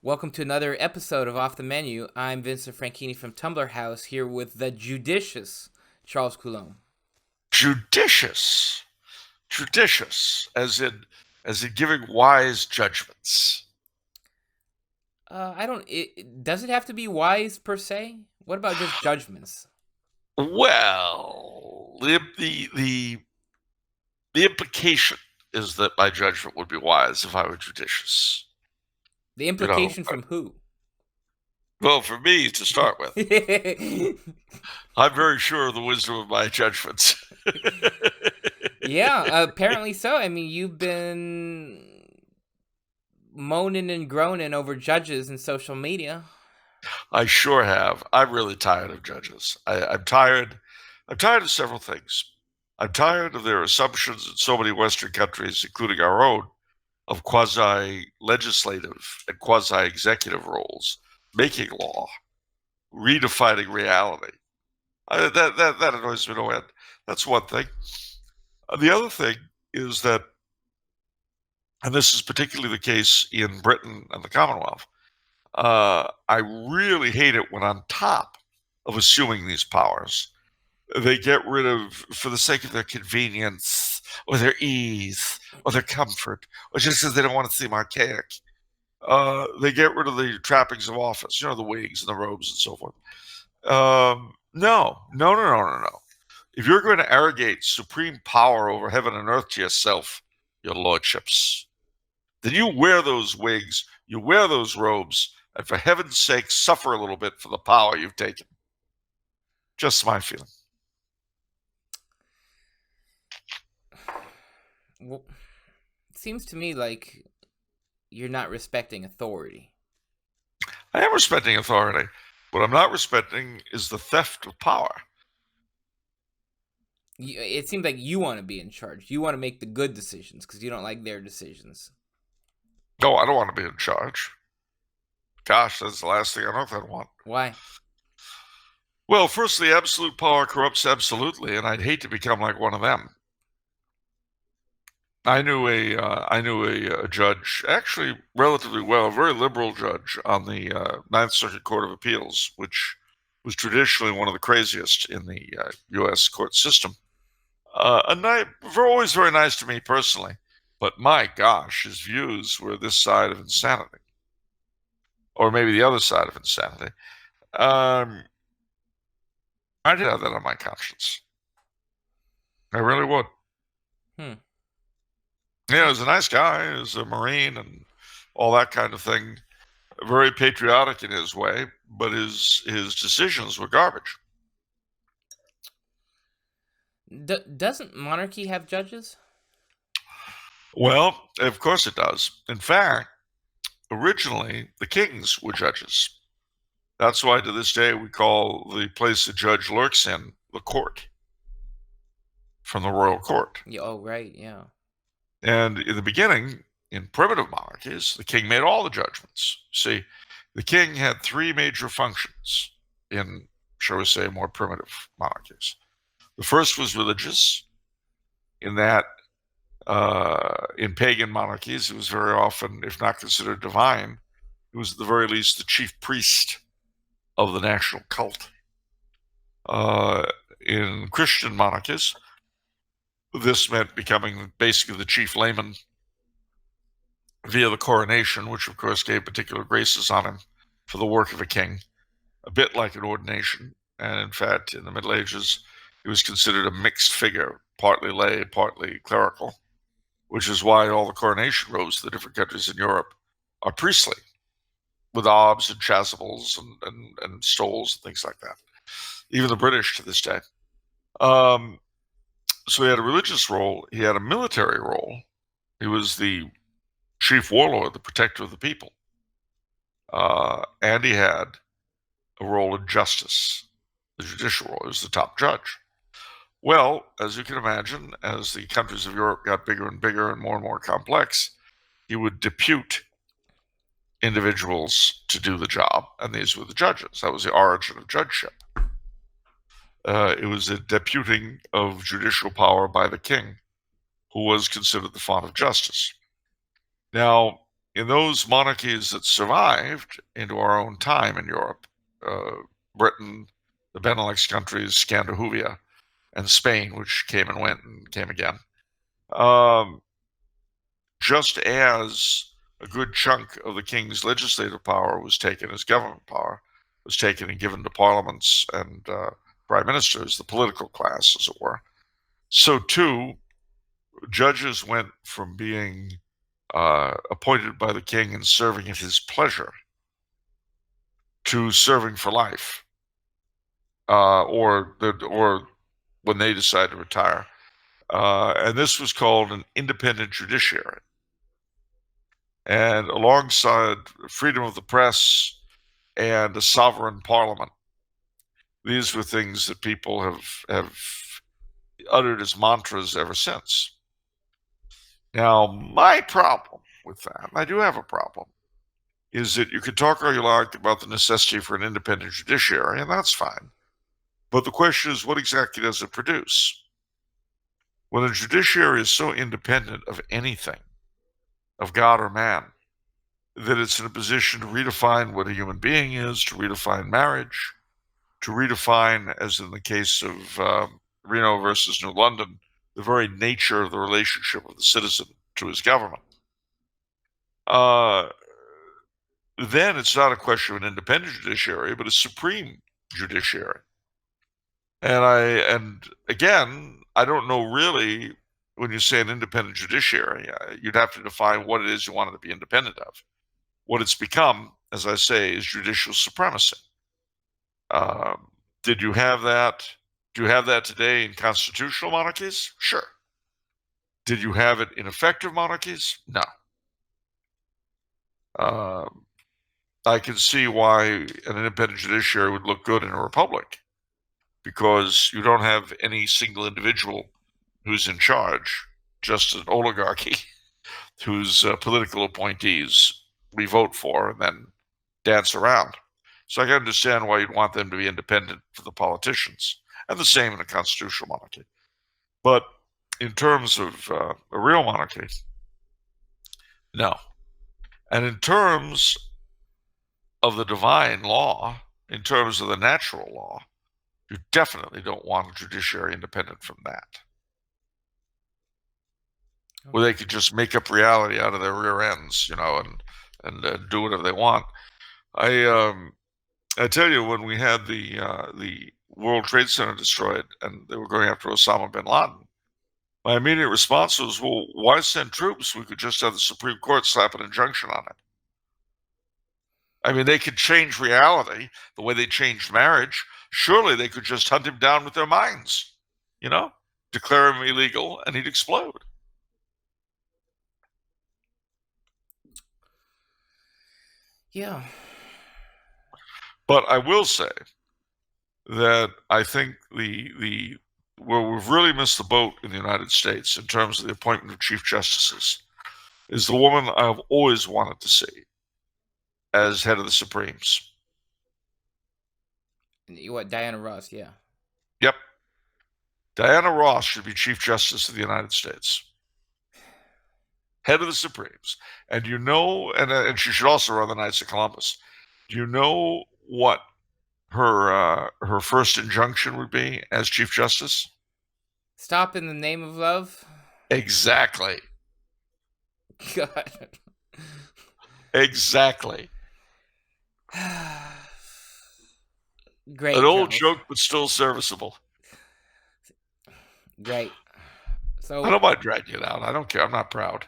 Welcome to another episode of Off the Menu. I'm Vincent Franchini from Tumblr House here with the judicious Charles Coulombe. Judicious, as in giving wise judgments. I don't. Does it have to be wise per se? What about just judgments? Well, the implication is that my judgment would be wise if I were judicious. The You know, implication from who? well, for me to start with, I'm very sure of the wisdom of my judgments. Yeah, apparently so. I mean, you've been moaning and groaning over judges in social media. I sure have. I'm really tired of judges. I'm tired. I'm tired of several things. I'm tired of their assumptions in so many Western countries, including our own, of quasi-legislative and quasi-executive roles, making law, redefining reality. That annoys me no end. That's one thing. The other thing is that, and this is particularly the case in Britain and the Commonwealth, I really hate it when on top of assuming these powers, they get rid of, for the sake of their convenience or their ease or their comfort, or just because they don't want to seem archaic, they get rid of the trappings of office, the wigs and the robes and so forth. No, no, no, no, no, no. If you're going to arrogate supreme power over heaven and earth to yourself, your lordships, then you wear those wigs, you wear those robes, and for heaven's sake, suffer a little bit for the power you've taken. Just my feeling. Well, it seems to me like you're not respecting authority. I am respecting authority. What I'm not respecting is the theft of power. It seems like you want to be in charge. You want to make the good decisions because you don't like their decisions. No, I don't want to be in charge. Gosh, that's the last thing on earth I'd want. Why? Well, firstly, absolute power corrupts absolutely, and I'd hate to become like one of them. I knew a judge, actually relatively well, a very liberal judge on the Ninth Circuit Court of Appeals, which was traditionally one of the craziest in the U.S. court system. Always very nice to me personally, but my gosh, his views were this side of insanity, or maybe the other side of insanity. Um, I'd have that on my conscience. I really would. Hmm. Yeah, he was a nice guy. He was a Marine and all that kind of thing. Very patriotic in his way, but his decisions were garbage. Doesn't monarchy have judges? Well, of course it does. In fact, originally the kings were judges. That's why to this day we call the place a judge lurks in the court, from the royal court. Yeah. Oh, right. Yeah. And in the beginning, in primitive monarchies, the king made all the judgments. See, the king had three major functions in, shall we say, more primitive monarchies. The first was religious, in that in pagan monarchies, it was very often, if not considered divine, it was at the very least the chief priest of the national cult. In Christian monarchies, this meant becoming basically the chief layman via the coronation, which of course gave particular graces on him for the work of a king, a bit like an ordination. And in fact, in the Middle Ages, he was considered a mixed figure, partly lay, partly clerical, which is why all the coronation robes of the different countries in Europe are priestly, with obs and chasubles and stoles and things like that. Even the British to this day. So he had a religious role, he had a military role. He was the chief warlord, the protector of the people. And he had a role in justice, the judicial role. He was the top judge. Well, as you can imagine, as the countries of Europe got bigger and bigger and more complex, he would depute individuals to do the job, and these were the judges. That was the origin of judgeship. It was a deputing of judicial power by the king, who was considered the font of justice. Now, in those monarchies that survived into our own time in Europe, Britain, the Benelux countries, Scandinavia, and Spain, which came and went and came again, just as a good chunk of the king's legislative power was taken as government power, was taken and given to parliaments and prime ministers, the political class, as it were, so too, judges went from being appointed by the king and serving at his pleasure to serving for life, or when they decide to retire. And this was called an independent judiciary. And alongside freedom of the press and a sovereign parliament, these were things that people have uttered as mantras ever since. Now, my problem with that, and I do have a problem, is that you could talk all you like about the necessity for an independent judiciary, and that's fine. But the question is, what exactly does it produce? When a judiciary is so independent of anything, of God or man, that it's in a position to redefine what a human being is, to redefine marriage, to redefine, as in the case of Reno versus New London, the very nature of the relationship of the citizen to his government. Then it's not a question of an independent judiciary, but a supreme judiciary. And again, I don't know really, when you say an independent judiciary, you'd have to define what it is you want it to be independent of. What it's become, as I say, is judicial supremacy. Did you have that? Do you have that today in constitutional monarchies? Sure. Did you have it in effective monarchies? No. I can see why an independent judiciary would look good in a republic, because you don't have any single individual who's in charge, just an oligarchy whose political appointees we vote for and then dance around. So I can understand why you'd want them to be independent for the politicians, and the same in a constitutional monarchy. But in terms of a real monarchy, no. And in terms of the divine law, in terms of the natural law, you definitely don't want a judiciary independent from that, where they could just make up reality out of their rear ends, and do whatever they want. I tell you, when we had the World Trade Center destroyed and they were going after Osama bin Laden, my immediate response was, well, why send troops? We could just have the Supreme Court slap an injunction on it. I mean, they could change reality the way they changed marriage. Surely they could just hunt him down with their minds, declare him illegal, and he'd explode. Yeah. But I will say that I think where we've really missed the boat in the United States in terms of the appointment of chief justices is the woman I've always wanted to see as head of the Supremes. What, Diana Ross? Yeah. Yep. Diana Ross should be Chief Justice of the United States. Head of the Supremes. And and she should also run the Knights of Columbus. Do you know what her first injunction would be as Chief Justice? Stop in the name of love? Exactly. God. Exactly. Great. An old Charles. joke, but still serviceable. Great. So I don't mind dragging it out. I don't care. I'm not proud.